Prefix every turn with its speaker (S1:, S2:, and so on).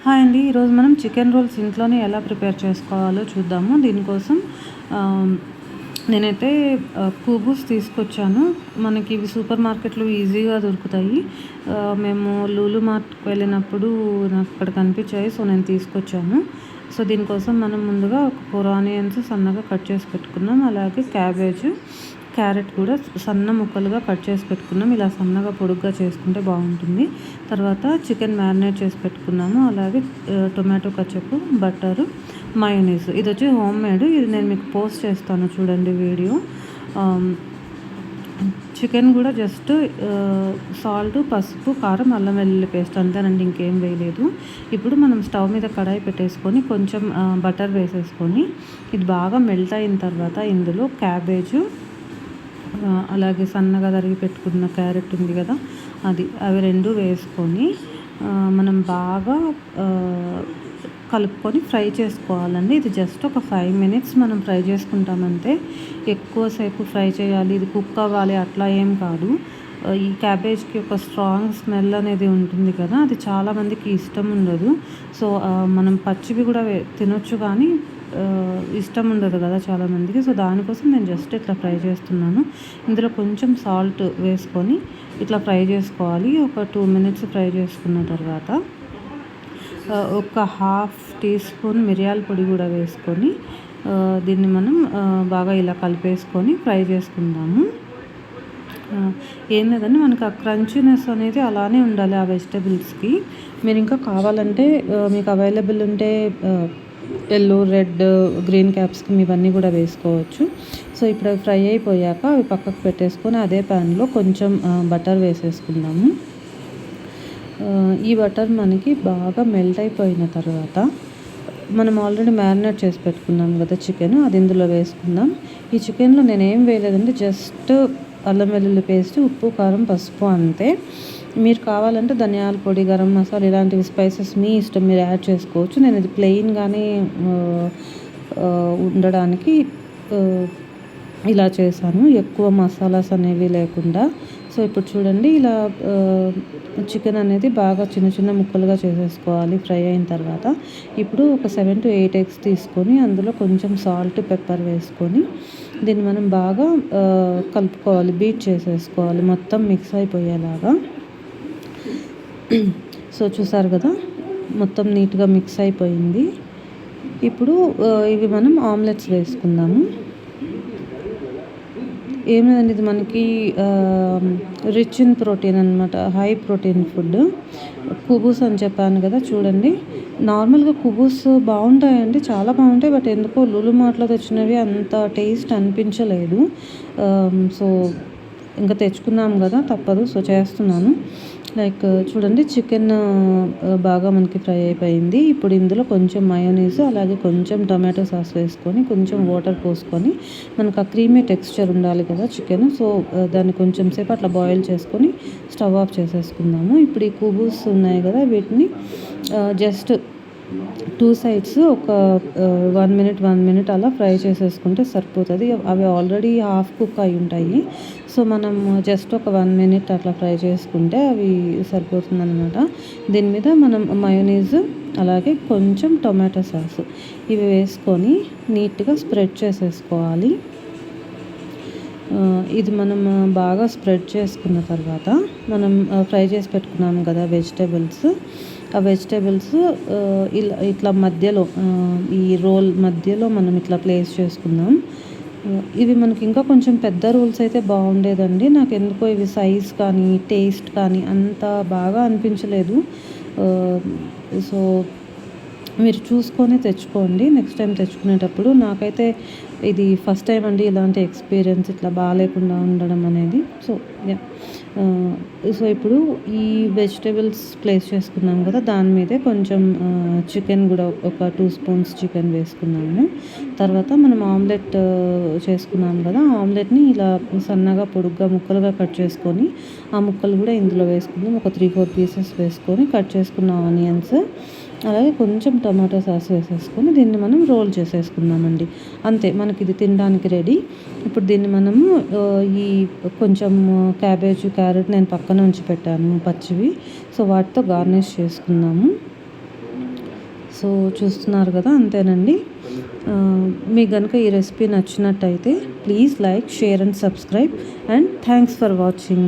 S1: Hi అండి. ఈరోజు మనం చికెన్ రోల్స్ ఇంట్లోనే ఎలా ప్రిపేర్ చేసుకోవాలో చూద్దాము. దీనికోసం ఆహ్, నేనైతే కుబూస్ తీసుకొచ్చాను. మనకి ఇవి సూపర్ మార్కెట్‌లో ఈజీగా దొరుకుతాయి. మేము లూలు మార్ట్‌కి వెళ్ళినప్పుడు నాకు అక్కడ కనిపించాయి. సో, నేను తీసుకొచ్చాను. సో, దీనికోసం మనం ముందుగా ఒక 4 ఆనియన్స్ సన్నగా కట్ చేసి పెట్టుకున్నాం. అలాగే క్యారెట్ కూడా సన్న ముక్కలుగా కట్ చేసి పెట్టుకున్నాం. ఇలా సన్నగా పొడుగ్గా చేసుకుంటే బాగుంటుంది. తర్వాత చికెన్ మ్యారినేట్ చేసి పెట్టుకున్నాము. అలాగే టొమాటో కచపు, బటరు, మయోనీస్. ఇది వచ్చి హోమ్ మేడ్. ఇది నేను మీకు పోస్ట్ చేస్తాను చూడండి వీడియో. చికెన్ కూడా జస్ట్ సాల్ట్, పసుపు, కారం, అల్లం వెల్లుల్లి పేస్ట్ అంతేనండి, ఇంకేం వేయలేదు. ఇప్పుడు మనం స్టవ్ మీద కడాయి పెట్టేసుకొని కొంచెం బటర్ వేసేసుకొని ఇది బాగా మెల్ట్ అయిన తర్వాత ఇందులో క్యాబేజు, అలాగే సన్నగా తరిగి పెట్టుకున్న క్యారెట్ ఉంది కదా, అవి రెండు వేసుకొని మనం బాగా కలుపుకొని ఫ్రై చేసుకోవాలండి. ఇది జస్ట్ ఒక 5 మినిట్స్ మనం ఫ్రై చేసుకుంటామంటే, ఎక్కువసేపు ఫ్రై చేయాలి, ఇది కుక్ అవ్వాలి అట్లా ఏం కాదు. ఈ క్యాబేజ్కి ఒక స్ట్రాంగ్ స్మెల్ అనేది ఉంటుంది కదా, అది చాలామందికి ఇష్టం ఉండదు. సో, మనం పచ్చివి కూడా తినొచ్చు, కానీ ఇష్టం ఉండదు కదా చాలామందికి. సో, దానికోసం నేను జస్ట్ ఇట్లా ఫ్రై చేస్తున్నాను. ఇందులో కొంచెం సాల్ట్ వేసుకొని ఇట్లా ఫ్రై చేసుకోవాలి. ఒక 2 మినిట్స్ ఫ్రై చేసుకున్న తర్వాత ఒక హాఫ్ టీ స్పూన్ మిరియాల పొడి కూడా వేసుకొని దీన్ని మనం బాగా ఇలా కలిపేసుకొని ఫ్రై చేసుకుందాము. ఏం లేదండి, మనకు ఆ క్రంచీనెస్ అనేది అలానే ఉండాలి ఆ వెజిటబుల్స్కి. మీరు ఇంకా కావాలంటే మీకు అవైలబుల్ ఉంటే ఎల్లో, రెడ్, గ్రీన్ క్యాప్సికమ్ ఇవన్నీ కూడా వేసుకోవచ్చు. సో, ఇప్పుడు అవి ఫ్రై అయిపోయాక అవి పక్కకు పెట్టేసుకొని అదే ప్యాన్లో కొంచెం బటర్ వేసేసుకుందాము. ఈ బటర్ మనకి బాగా మెల్ట్ అయిపోయిన తర్వాత మనం ఆల్రెడీ మ్యారినేట్ చేసి పెట్టుకున్నాం కదా చికెన్, అది ఇందులో వేసుకుందాం. ఈ చికెన్లో నేనేం వేయలేదండి, జస్ట్ అల్లం వెల్లుల్లి పేస్ట్, ఉప్పు, కారం, పసుపు అంతే. మీరు కావాలంటే ధనియాల పొడి, గరం మసాలా ఇలాంటివి స్పైసెస్ మీ ఇష్టం, మీరు యాడ్ చేసుకోవచ్చు. నేను ఇది ప్లెయిన్గానే ఉండడానికి ఇలా చేశాను, ఎక్కువ మసాలాస్ అనేవి లేకుండా. సో, ఇప్పుడు చూడండి, ఇలా చికెన్ అనేది బాగా చిన్న చిన్న ముక్కలుగా చేసేసుకోవాలి ఫ్రై అయిన తర్వాత. ఇప్పుడు ఒక 7 to 8 ఎగ్స్ తీసుకొని అందులో కొంచెం సాల్ట్, పెప్పర్ వేసుకొని దీన్ని మనం బాగా కలుపుకోవాలి, బీట్ చేసేసుకోవాలి మొత్తం మిక్స్ అయిపోయేలాగా. సో, చూసారు కదా, మొత్తం నీట్గా మిక్స్ అయిపోయింది. ఇప్పుడు ఇవి మనం ఆమ్లెట్స్ వేసుకుందాము. ఏం లేదండి, ఇది మనకి రిచ్ ఇన్ ప్రోటీన్ అనమాట, హై ప్రోటీన్ ఫుడ్. కుబూస్ అని చెప్పాను కదా, చూడండి. నార్మల్గా కుబూస్ బాగుంటాయండి, చాలా బాగుంటాయి. బట్ ఎందుకో లులు మార్ట్లో తెచ్చినవి అంత టేస్ట్ అనిపించలేదు. సో, ఇంకా తెచ్చుకున్నాం కదా, తప్పదు. సో, చేస్తున్నాను. లైక్ చూడండి, చికెన్ బాగా మనకి ఫ్రై అయిపోయింది. ఇప్పుడు ఇందులో కొంచెం మయోనీస్, అలాగే కొంచెం టొమాటో సాస్ వేసుకొని కొంచెం వాటర్ పోసుకొని, మనకు ఆ క్రీమీ టెక్స్చర్ ఉండాలి కదా చికెన్. సో, దాన్ని కొంచెం సేపు అట్లా బాయిల్ చేసుకొని స్టవ్ ఆఫ్ చేసేసుకుందాము. ఇప్పుడు ఈ కుబూస్ ఉన్నాయి కదా, వీటిని జస్ట్ 2 సైడ్స్ ఒక 1 మినిట్ అలా ఫ్రై చేసేసుకుంటే సరిపోతుంది. అవి ఆల్రెడీ హాఫ్ కుక్ అయి ఉంటాయి. సో, మనం జస్ట్ ఒక 1 మినిట్ అట్లా ఫ్రై చేసుకుంటే అవి సరిపోతుందన్నమాట. దీని మీద మనం మయోనీస్, అలాగే కొంచెం టొమాటో సాస్ ఇవి వేసుకొని నీట్గా స్ప్రెడ్ చేసేసుకోవాలి. ఇది మనం బాగా స్ప్రెడ్ చేసుకున్న తర్వాత మనం ఫ్రై చేసి పెట్టుకున్నాము కదా వెజిటేబుల్స్, ఆ వెజిటేబుల్స్ ఇట్లా మధ్యలో, ఈ రోల్ మధ్యలో మనం ఇట్లా ప్లేస్ చేసుకుందాం. ఇవి మనకి ఇంకా కొంచెం పెద్ద రోల్స్ అయితే బాగుండేదండి. నాకు ఎందుకో ఇవి సైజ్ కానీ టేస్ట్ కానీ అంత బాగా అనిపించలేదు. సో, మీరు చూసుకొని తెచ్చుకోండి నెక్స్ట్ టైం తెచ్చుకునేటప్పుడు. నాకైతే ఇది ఫస్ట్ టైం అండి ఇలాంటి ఎక్స్పీరియన్స్, ఇట్లా బాగాలేకుండా ఉండడం అనేది. సో, ఇప్పుడు ఈ వెజిటేబుల్స్ ప్లేస్ చేసుకున్నాం కదా, దాని మీదే కొంచెం చికెన్ కూడా ఒక 2 స్పూన్స్ చికెన్ వేసుకున్నాము. తర్వాత మనం ఆమ్లెట్ చేసుకున్నాం కదా, ఆమ్లెట్ని ఇలా సన్నగా పొడుగ్గా ముక్కలుగా కట్ చేసుకొని ఆ ముక్కలు కూడా ఇందులో వేసుకుందాం. ఒక 3-4 పీసెస్ వేసుకొని కట్ చేసుకున్న ఆనియన్స్, అలాగే కొంచెం టమాటో సాస్ వేసేసుకొని దీన్ని మనం రోల్ చేసేసుకుందామండి. అంతే, మనకి ఇది తినడానికి రెడీ. ఇప్పుడు దీన్ని మనము ఈ కొంచెం క్యాబేజ్, క్యారెట్ నేను పక్కన ఉంచి పెట్టాను పచ్చివి. సో, వాటితో గార్నిష్ చేసుకుందాము. సో చూస్తున్నారు కదా, అంతేనండి. మీకు కనుక ఈ రెసిపీ నచ్చినట్టయితే please like, share and subscribe, and thanks for watching.